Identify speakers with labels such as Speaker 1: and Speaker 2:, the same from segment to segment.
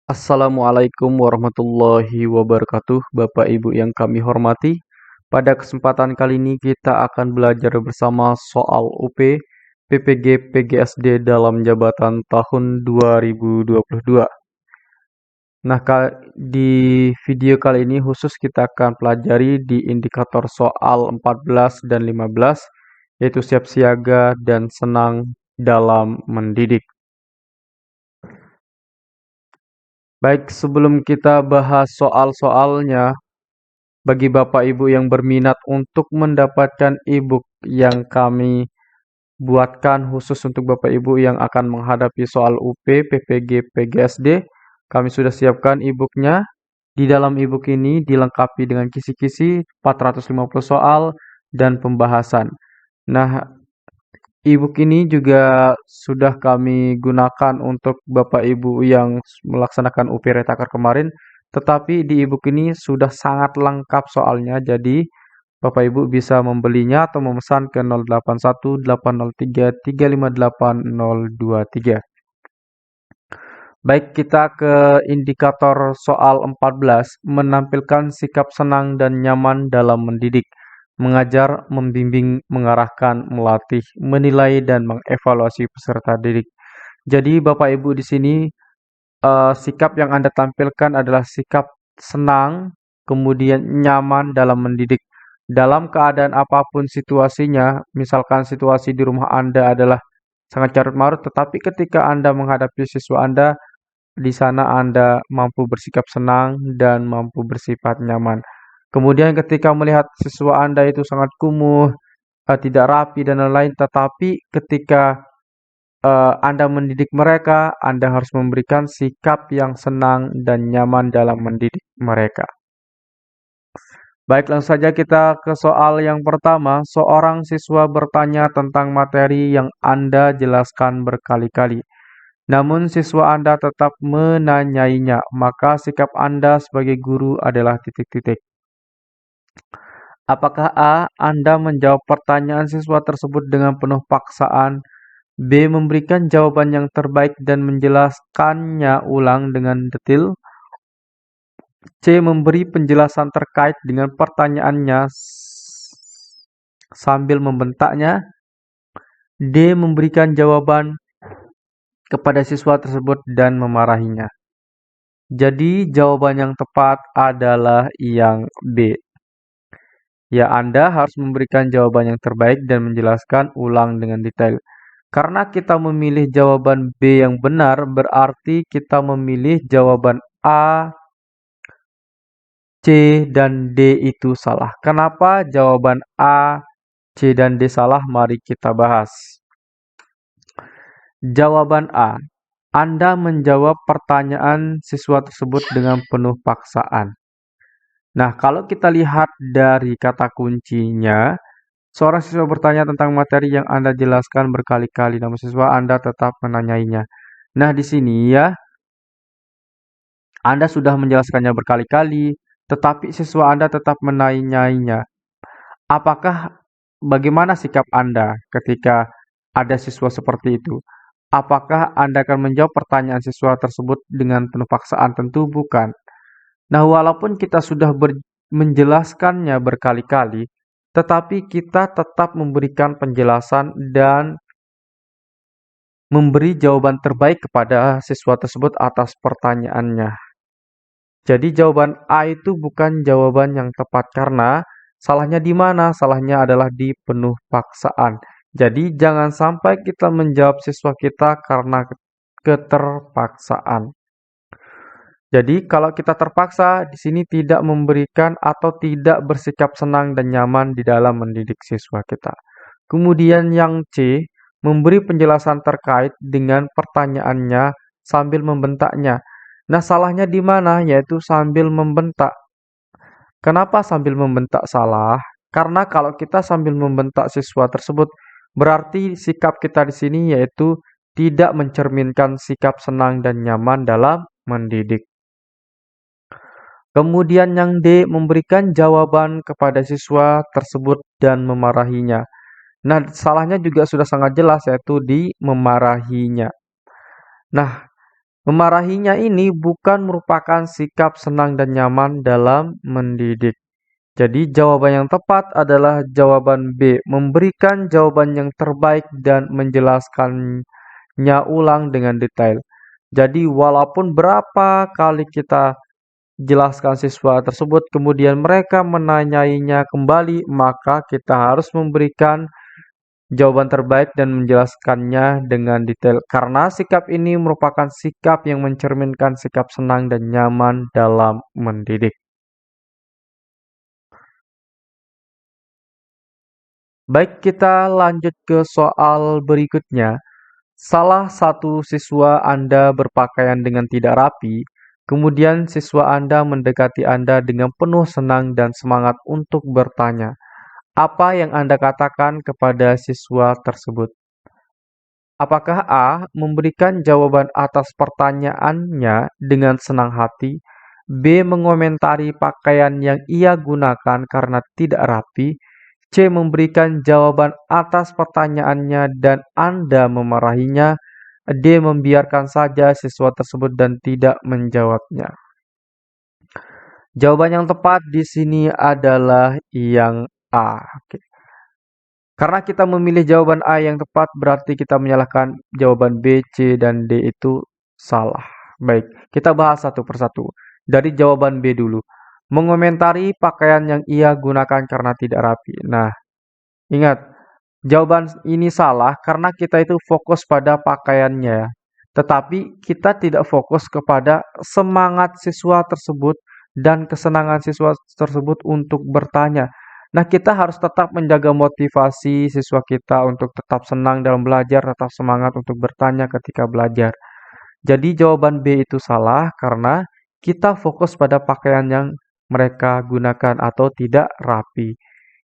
Speaker 1: Assalamualaikum warahmatullahi wabarakatuh, Bapak Ibu yang kami hormati. Pada kesempatan kali ini kita akan belajar bersama soal UP PPG PGSD dalam jabatan tahun 2022. Nah, di video kali ini khusus kita akan pelajari di indikator soal 14 dan 15, yaitu siap siaga dan senang dalam mendidik. Baik, sebelum kita bahas soal-soalnya, bagi Bapak Ibu yang berminat untuk mendapatkan e-book yang kami buatkan khusus untuk Bapak Ibu yang akan menghadapi soal UP, PPG, PGSD, kami sudah siapkan e-booknya. Di dalam e-book ini dilengkapi dengan kisi-kisi 450 soal dan pembahasan. Nah, e-book ini juga sudah kami gunakan untuk Bapak Ibu yang melaksanakan UP Retaker kemarin, tetapi di e-book ini sudah sangat lengkap soalnya, jadi Bapak Ibu bisa membelinya atau memesan ke 081 803 358 023. Baik, kita ke indikator soal 14, menampilkan sikap senang dan nyaman dalam mendidik, mengajar, membimbing, mengarahkan, melatih, menilai, dan mengevaluasi peserta didik. Jadi Bapak Ibu di sini sikap yang Anda tampilkan adalah sikap senang, kemudian nyaman dalam mendidik. Dalam keadaan apapun situasinya, misalkan situasi di rumah Anda adalah sangat carut marut, tetapi ketika Anda menghadapi siswa Anda, di sana Anda mampu bersikap senang dan mampu bersifat nyaman. Kemudian ketika melihat siswa Anda itu sangat kumuh, tidak rapi dan lain-lain, tetapi ketika Anda mendidik mereka, Anda harus memberikan sikap yang senang dan nyaman dalam mendidik mereka. Baik, langsung saja kita ke soal yang pertama. Seorang siswa bertanya tentang materi yang Anda jelaskan berkali-kali. Namun siswa Anda tetap menanyainya, maka sikap Anda sebagai guru adalah titik-titik. Apakah A. Anda menjawab pertanyaan siswa tersebut dengan penuh paksaan, B. Memberikan jawaban yang terbaik dan menjelaskannya ulang dengan detail, C. Memberi penjelasan terkait dengan pertanyaannya sambil membentaknya, D. Memberikan jawaban kepada siswa tersebut dan memarahinya. Jadi jawaban yang tepat adalah yang B. Ya, Anda harus memberikan jawaban yang terbaik dan menjelaskan ulang dengan detail. Karena kita memilih jawaban B yang benar, berarti kita memilih jawaban A, C, dan D itu salah. Kenapa jawaban A, C, dan D salah? Mari kita bahas. Jawaban A. Anda menjawab pertanyaan siswa tersebut dengan penuh paksaan. Nah, kalau kita lihat dari kata kuncinya, seorang siswa bertanya tentang materi yang Anda jelaskan berkali-kali, namun siswa Anda tetap menanyainya. Nah, di sini ya, Anda sudah menjelaskannya berkali-kali, tetapi siswa Anda tetap menanyainya. Bagaimana sikap Anda ketika ada siswa seperti itu? Apakah Anda akan menjawab pertanyaan siswa tersebut dengan penuh paksaan? Tentu bukan. Nah, walaupun kita sudah menjelaskannya berkali-kali, tetapi kita tetap memberikan penjelasan dan memberi jawaban terbaik kepada siswa tersebut atas pertanyaannya. Jadi jawaban A itu bukan jawaban yang tepat karena salahnya di mana? Salahnya adalah di penuh paksaan. Jadi jangan sampai kita menjawab siswa kita karena keterpaksaan. Jadi kalau kita terpaksa di sini tidak memberikan atau tidak bersikap senang dan nyaman di dalam mendidik siswa kita. Kemudian yang C, memberi penjelasan terkait dengan pertanyaannya sambil membentaknya. Nah, salahnya di mana? Yaitu sambil membentak. Kenapa sambil membentak salah? Karena kalau kita sambil membentak siswa tersebut, berarti sikap kita di sini yaitu tidak mencerminkan sikap senang dan nyaman dalam mendidik. Kemudian yang D, memberikan jawaban kepada siswa tersebut dan memarahinya. Nah, salahnya juga sudah sangat jelas yaitu di memarahinya. Nah, Memarahinya ini bukan merupakan sikap senang dan nyaman dalam mendidik. Jadi jawaban yang tepat adalah jawaban B, memberikan jawaban yang terbaik dan menjelaskannya ulang dengan detail. Jadi walaupun berapa kali kita jelaskan siswa tersebut, kemudian mereka menanyainya kembali, maka kita harus memberikan jawaban terbaik dan menjelaskannya dengan detail. Karena sikap ini merupakan sikap yang mencerminkan sikap senang dan nyaman dalam mendidik. Baik, kita lanjut ke soal berikutnya. Salah satu siswa Anda berpakaian dengan tidak rapi, kemudian siswa Anda mendekati Anda dengan penuh senang dan semangat untuk bertanya. Apa yang Anda katakan kepada siswa tersebut? Apakah A. memberikan jawaban atas pertanyaannya dengan senang hati, B. mengomentari pakaian yang ia gunakan karena tidak rapi, C. memberikan jawaban atas pertanyaannya dan Anda memarahinya, D. membiarkan saja siswa tersebut dan tidak menjawabnya. Jawaban yang tepat di sini adalah yang A. Oke. Karena kita memilih jawaban A yang tepat, berarti kita menyalahkan jawaban B, C, dan D itu salah. Baik, kita bahas satu persatu. Dari jawaban B dulu. Mengomentari pakaian yang ia gunakan karena tidak rapi. Nah, ingat, jawaban ini salah karena kita itu fokus pada pakaiannya. Tetapi kita tidak fokus kepada semangat siswa tersebut dan kesenangan siswa tersebut untuk bertanya. Nah, kita harus tetap menjaga motivasi siswa kita untuk tetap senang dalam belajar, tetap semangat untuk bertanya ketika belajar. Jadi jawaban B itu salah karena kita fokus pada pakaian yang mereka gunakan atau tidak rapi.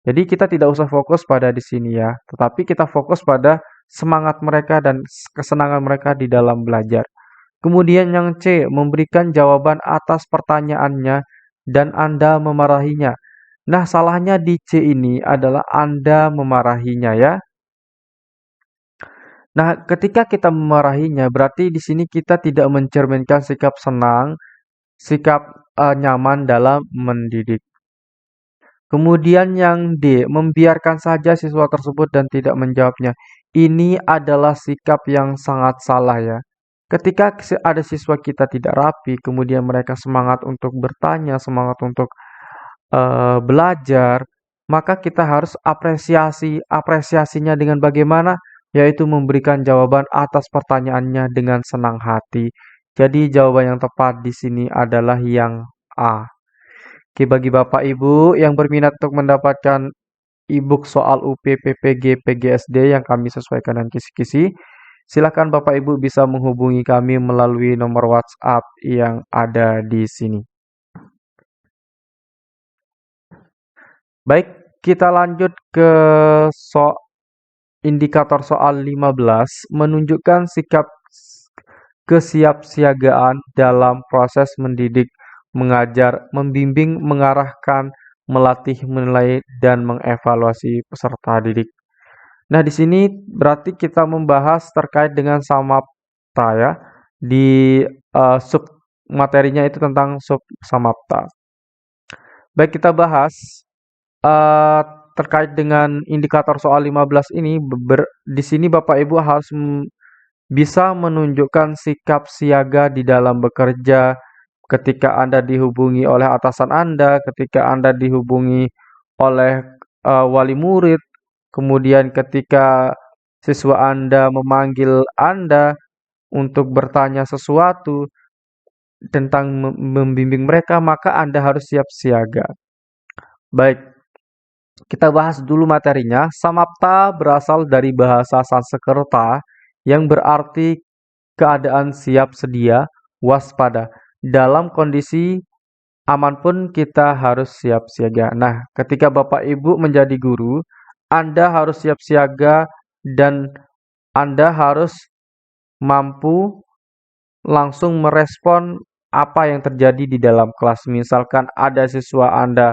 Speaker 1: Jadi kita tidak usah fokus pada di sini ya, tetapi kita fokus pada semangat mereka dan kesenangan mereka di dalam belajar. Kemudian yang C, memberikan jawaban atas pertanyaannya dan Anda memarahinya. Nah, salahnya di C ini adalah Anda memarahinya ya. Nah, ketika kita memarahinya, berarti di sini kita tidak mencerminkan sikap senang, sikap nyaman dalam mendidik. Kemudian yang D, membiarkan saja siswa tersebut dan tidak menjawabnya. Ini adalah sikap yang sangat salah ya. Ketika ada siswa kita tidak rapi, kemudian mereka semangat untuk bertanya, semangat untuk belajar, maka kita harus apresiasinya dengan bagaimana? Yaitu memberikan jawaban atas pertanyaannya dengan senang hati. Jadi jawaban yang tepat di sini adalah yang A. Oke, bagi Bapak Ibu yang berminat untuk mendapatkan e-book soal UP, PPG, PGSD yang kami sesuaikan dengan kisi-kisi, silakan Bapak Ibu bisa menghubungi kami melalui nomor WhatsApp yang ada di sini. Baik, kita lanjut ke indikator soal 15, menunjukkan sikap kesiapsiagaan dalam proses mendidik, mengajar, membimbing, mengarahkan, melatih, menilai, dan mengevaluasi peserta didik. Nah, di sini berarti kita membahas terkait dengan samapta ya. Di sub materinya itu tentang sub samapta. Baik, kita bahas eh, terkait dengan indikator soal 15 ini. Di sini Bapak Ibu harus bisa menunjukkan sikap siaga di dalam bekerja ketika Anda dihubungi oleh atasan Anda, ketika Anda dihubungi oleh wali murid, kemudian ketika siswa Anda memanggil Anda untuk bertanya sesuatu tentang membimbing mereka, maka Anda harus siap siaga. Baik, kita bahas dulu materinya. Samapta berasal dari bahasa Sanskerta yang berarti keadaan siap sedia, waspada. Dalam kondisi aman pun kita harus siap siaga. Nah, ketika Bapak Ibu menjadi guru, Anda harus siap siaga dan Anda harus mampu langsung merespon apa yang terjadi di dalam kelas. Misalkan ada siswa Anda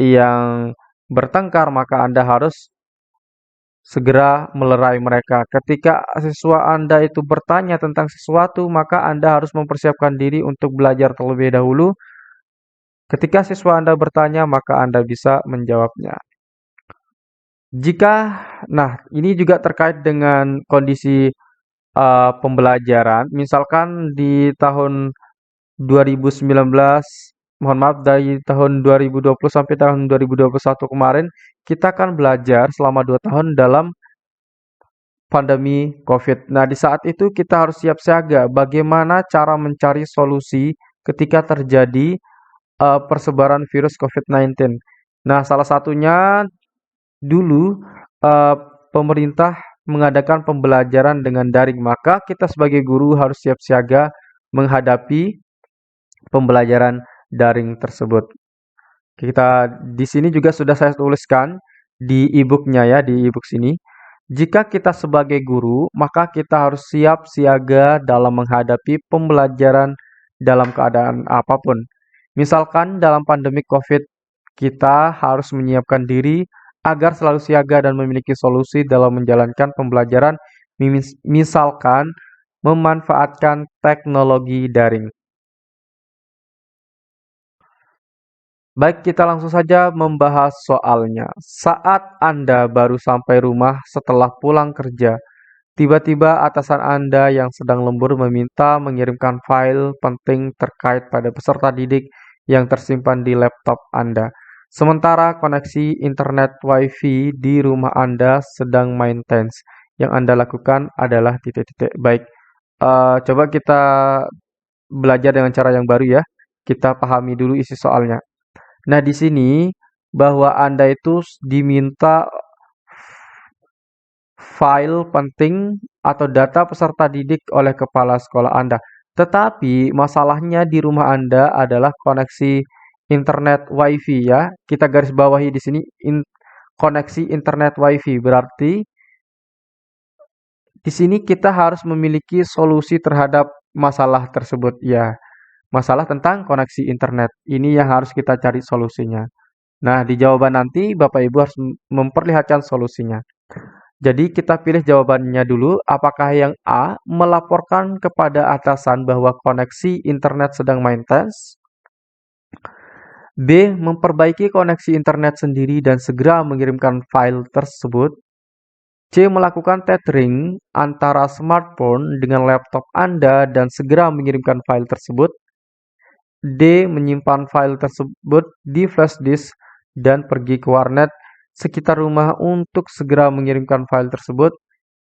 Speaker 1: yang bertengkar, maka Anda harus segera melerai mereka. Ketika siswa Anda itu bertanya tentang sesuatu, maka Anda harus mempersiapkan diri untuk belajar terlebih dahulu. Ketika siswa Anda bertanya, maka Anda bisa menjawabnya. Jika, nah ini juga terkait dengan kondisi pembelajaran. Misalkan di tahun 2019, mohon maaf dari tahun 2020 sampai tahun 2021 kemarin, kita kan belajar selama 2 tahun dalam pandemi COVID. Nah, di saat itu kita harus siap siaga bagaimana cara mencari solusi ketika terjadi persebaran virus COVID-19. Nah, salah satunya dulu eh, pemerintah mengadakan pembelajaran dengan daring, maka kita sebagai guru harus siap siaga menghadapi pembelajaran daring tersebut. Kita di sini juga sudah saya tuliskan di e-booknya ya, di e-book sini. Jika kita sebagai guru, maka kita harus siap siaga dalam menghadapi pembelajaran dalam keadaan apapun. Misalkan dalam pandemi COVID, kita harus menyiapkan diri agar selalu siaga dan memiliki solusi dalam menjalankan pembelajaran, misalkan memanfaatkan teknologi daring. Baik, kita langsung saja membahas soalnya. Saat Anda baru sampai rumah setelah pulang kerja, tiba-tiba atasan Anda yang sedang lembur meminta mengirimkan file penting terkait pada peserta didik yang tersimpan di laptop Anda. Sementara koneksi internet Wi-Fi di rumah Anda sedang maintenance. Yang Anda lakukan adalah titik-titik. Baik, coba kita belajar dengan cara yang baru ya. Kita pahami dulu isi soalnya. Nah, di sini bahwa Anda itu diminta file penting atau data peserta didik oleh kepala sekolah Anda. Tetapi masalahnya di rumah Anda adalah koneksi internet Wi-Fi ya. Kita garis bawahi di sini koneksi internet Wi-Fi. Berarti di sini kita harus memiliki solusi terhadap masalah tersebut ya. Masalah tentang koneksi internet. Ini yang harus kita cari solusinya. Nah, di jawaban nanti Bapak Ibu harus memperlihatkan solusinya. Jadi kita pilih jawabannya dulu, apakah yang A, melaporkan kepada atasan bahwa koneksi internet sedang maintenance, B, memperbaiki koneksi internet sendiri dan segera mengirimkan file tersebut, C, melakukan tethering antara smartphone dengan laptop Anda dan segera mengirimkan file tersebut, D, menyimpan file tersebut di flash disk dan pergi ke warnet sekitar rumah untuk segera mengirimkan file tersebut.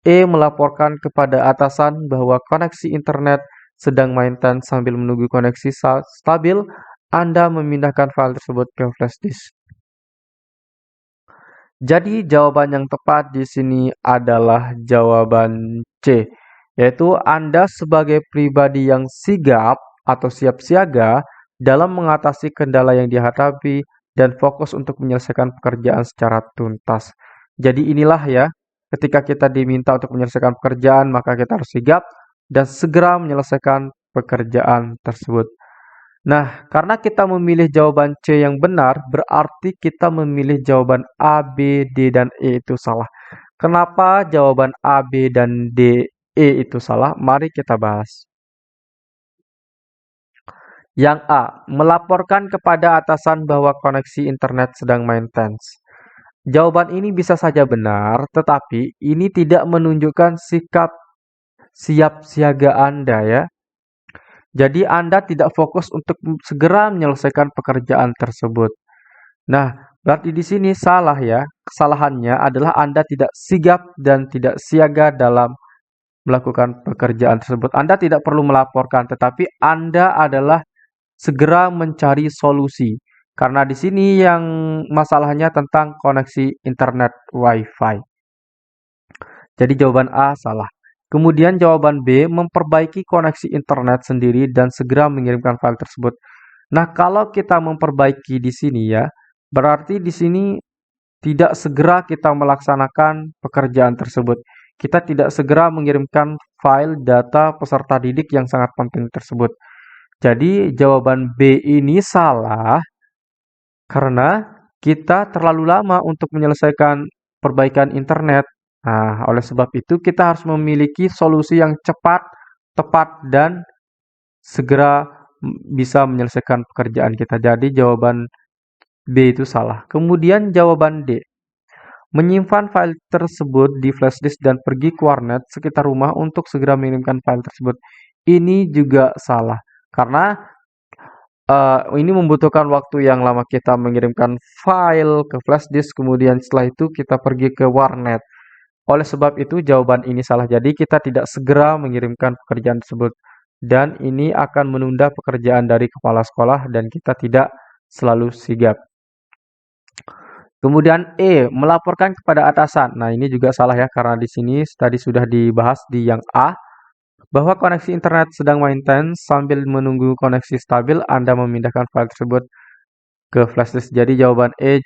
Speaker 1: E, melaporkan kepada atasan bahwa koneksi internet sedang maintenance sambil menunggu koneksi stabil, Anda memindahkan file tersebut ke flash disk. Jadi jawaban yang tepat di sini adalah jawaban C, yaitu Anda sebagai pribadi yang sigap atau siap siaga dalam mengatasi kendala yang dihadapi dan fokus untuk menyelesaikan pekerjaan secara tuntas. Jadi inilah ya, ketika kita diminta untuk menyelesaikan pekerjaan, maka kita harus sigap dan segera menyelesaikan pekerjaan tersebut. Nah, karena kita memilih jawaban C yang benar, berarti kita memilih jawaban A, B, D, dan E itu salah. Kenapa jawaban A, B, dan D, E itu salah? Mari kita bahas. Yang A, melaporkan kepada atasan bahwa koneksi internet sedang maintenance. Jawaban ini bisa saja benar, tetapi ini tidak menunjukkan sikap siap siaga Anda ya. Jadi Anda tidak fokus untuk segera menyelesaikan pekerjaan tersebut. Nah, berarti di sini salah ya. Kesalahannya adalah Anda tidak sigap dan tidak siaga dalam melakukan pekerjaan tersebut. Anda tidak perlu melaporkan, tetapi Anda adalah segera mencari solusi. Karena di sini yang masalahnya tentang koneksi internet Wi-Fi. Jadi jawaban A salah. Kemudian jawaban B, memperbaiki koneksi internet sendiri dan segera mengirimkan file tersebut. Nah, kalau kita memperbaiki di sini ya, berarti di sini tidak segera kita melaksanakan pekerjaan tersebut. Kita tidak segera mengirimkan file data peserta didik yang sangat penting tersebut. Jadi jawaban B ini salah karena kita terlalu lama untuk menyelesaikan perbaikan internet. Nah, oleh sebab itu kita harus memiliki solusi yang cepat, tepat, dan segera bisa menyelesaikan pekerjaan kita. Jadi jawaban B itu salah. Kemudian jawaban D. Menyimpan file tersebut di flash disk dan pergi ke warnet sekitar rumah untuk segera mengirimkan file tersebut. Ini juga salah. Karena ini membutuhkan waktu yang lama kita mengirimkan file ke flash disk, kemudian setelah itu kita pergi ke warnet. Oleh sebab itu jawaban ini salah. Jadi kita tidak segera mengirimkan pekerjaan tersebut. Dan ini akan menunda pekerjaan dari kepala sekolah dan kita tidak selalu sigap. Kemudian E, melaporkan kepada atasan. Nah, ini juga salah ya karena di sini tadi sudah dibahas di yang A bahwa koneksi internet sedang maintenance sambil menunggu koneksi stabil Anda memindahkan file tersebut ke flash disk. Jadi jawaban E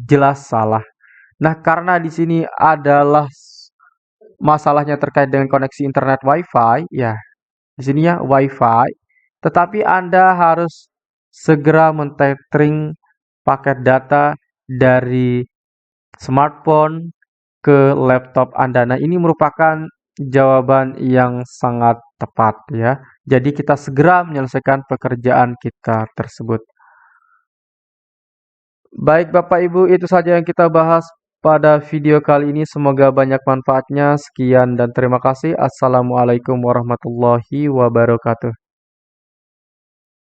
Speaker 1: jelas salah. Nah, karena di sini adalah masalahnya terkait dengan koneksi internet Wi-Fi, ya, di sini ya Wi-Fi, tetapi Anda harus segera men-tethering paket data dari smartphone ke laptop Anda. Nah, ini merupakan jawaban yang sangat tepat ya. Jadi kita segera menyelesaikan pekerjaan kita tersebut. Baik Bapak Ibu, itu saja yang kita bahas pada video kali ini. Semoga banyak manfaatnya. Sekian dan terima kasih. Assalamualaikum warahmatullahi wabarakatuh.